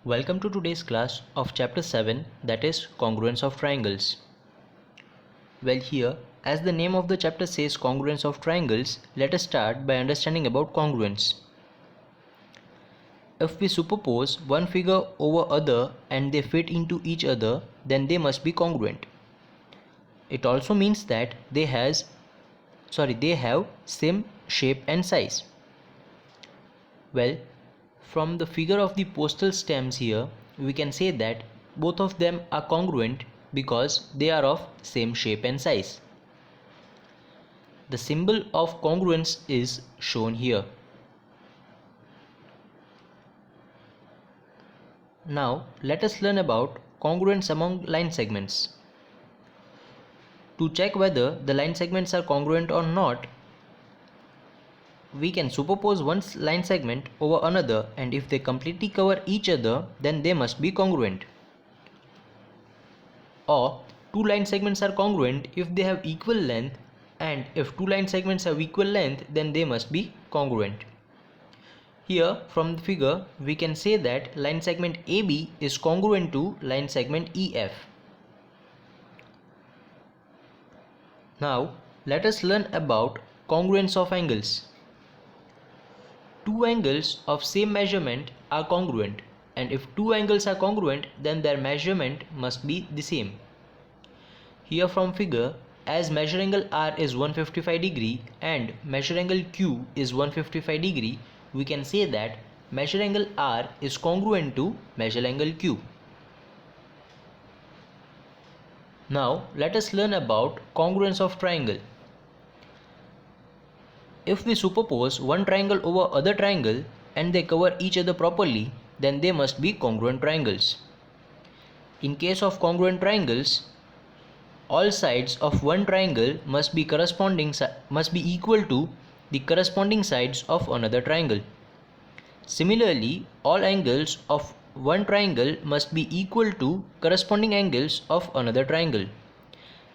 Welcome to today's class of chapter 7, that is congruence of triangles. Well, here as the name of the chapter says congruence of triangles, let us start by understanding about congruence. If we superpose one figure over other and they fit into each other, then they must be congruent. It also means that they have same shape and size. Well, from the figure of the postal stamps here, we can say that both of them are congruent because they are of same shape and size. The symbol of congruence is shown here. Now let us learn about congruence among line segments. To check whether the line segments are congruent or not, we can superpose one line segment over another, and if they completely cover each other, then they must be congruent. Or two line segments are congruent if they have equal length, and if two line segments have equal length, then they must be congruent. Here from the figure we can say that line segment AB is congruent to line segment EF. Now let us learn about congruence of angles. Two angles of same measurement are congruent, and if two angles are congruent, then their measurement must be the same. Here from figure, as measure angle R is 155 degree and measure angle Q is 155 degree, we can say that measure angle R is congruent to measure angle Q. Now let us learn about congruence of triangle. If we superpose one triangle over other triangle and they cover each other properly, then they must be congruent triangles. In case of congruent triangles, all sides of one triangle must be equal to the corresponding sides of another triangle. Similarly, all angles of one triangle must be equal to corresponding angles of another triangle,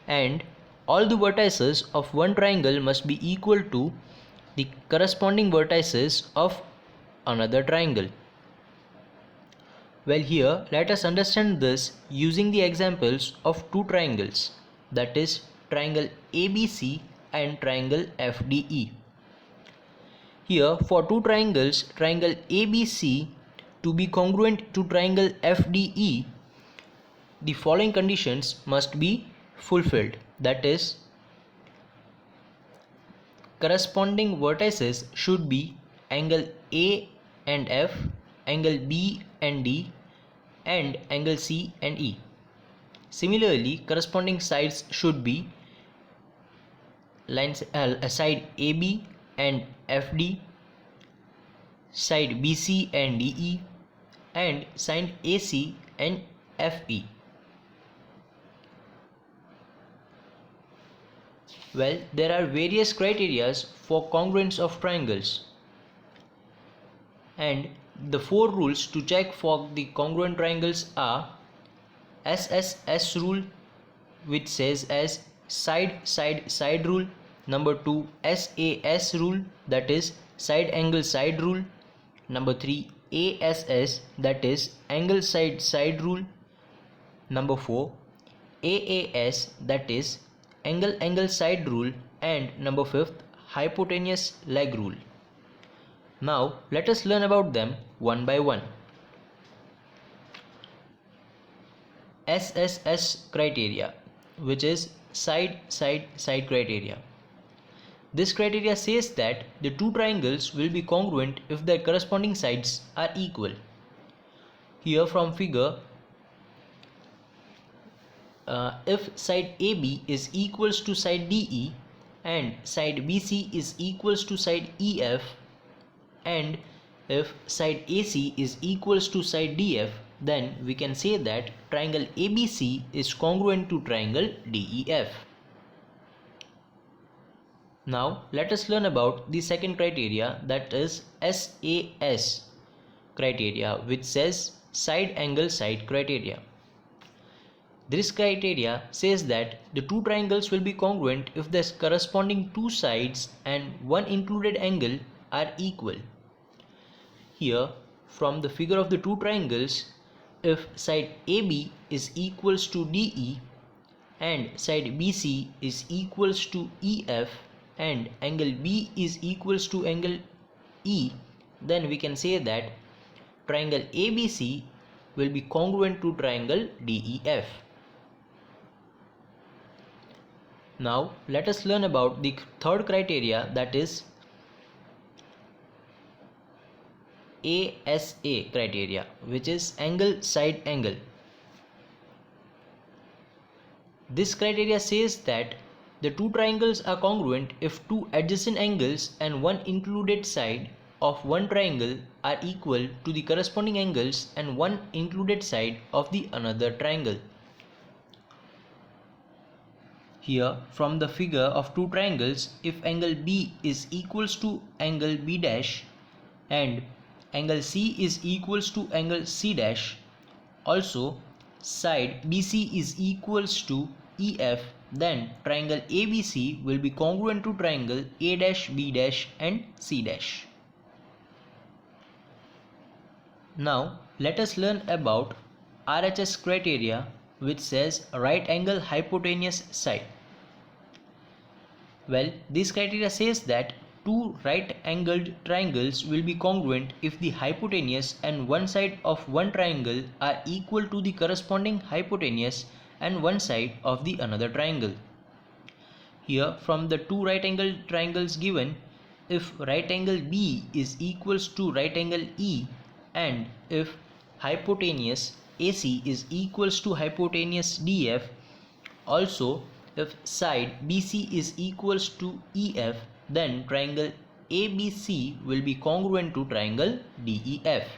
and all the vertices of one triangle must be equal to the corresponding vertices of another triangle. Well, here let us understand this using the examples of two triangles, that is triangle ABC and triangle FDE. Here for two triangles, triangle ABC to be congruent to triangle FDE, the following conditions must be fulfilled, that is corresponding vertices should be angle A and F, angle B and D, and angle C and E. Similarly, corresponding sides should be side AB and FD, side BC and DE, and side AC and FE. Well, there are various criteria for congruence of triangles, and the four rules to check for the congruent triangles are SSS rule, which says as side rule. Number 2, SAS rule, that is side angle side rule. Number 3, ASS, that is angle side rule. Number 4, AAS, that is angle side rule, and number 5th, hypotenuse leg rule. Now let us learn about them one by one. SSS criteria, which is side criteria. This criteria says that the two triangles will be congruent if their corresponding sides are equal. Here from figure, if side AB is equals to side DE and side BC is equals to side EF, and if side AC is equals to side DF, then we can say that triangle ABC is congruent to triangle DEF. Now let us learn about the second criteria, that is SAS criteria, which says side angle side criteria. This criteria says that the two triangles will be congruent if the corresponding two sides and one included angle are equal. Here from the figure of the two triangles, if side AB is equals to DE and side BC is equals to EF and angle B is equals to angle E, then we can say that triangle ABC will be congruent to triangle DEF. Now let us learn about the third criteria, that is ASA criteria, which is angle side angle. This criteria says that the two triangles are congruent if two adjacent angles and one included side of one triangle are equal to the corresponding angles and one included side of the another triangle. Here from the figure of two triangles, if angle B is equals to angle B dash and angle C is equals to angle C dash, also side BC is equals to EF, then triangle ABC will be congruent to triangle A dash, B dash and C dash. Now let us learn about RHS criteria, which says right angle hypotenuse side. Well, this criteria says that two right angled triangles will be congruent if the hypotenuse and one side of one triangle are equal to the corresponding hypotenuse and one side of the another triangle. Here from the two right angled triangles given, if right angle B is equals to right angle E and if hypotenuse AC is equals to hypotenuse DF, also if side BC is equals to EF, then triangle ABC will be congruent to triangle DEF.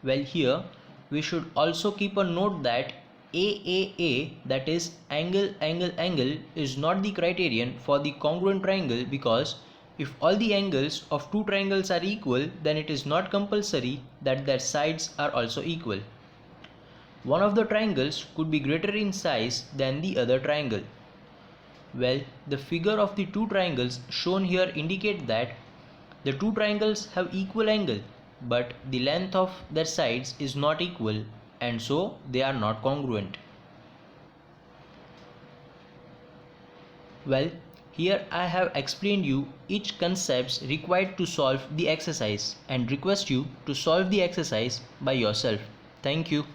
Well, here we should also keep a note that AAA, that is angle angle angle, is not the criterion for the congruent triangle, because if all the angles of two triangles are equal, then it is not compulsory that their sides are also equal. One of the triangles could be greater in size than the other triangle. Well, the figure of the two triangles shown here indicate that the two triangles have equal angle, but the length of their sides is not equal, and so they are not congruent. Well, here I have explained you each concepts required to solve the exercise and request you to solve the exercise by yourself. Thank you.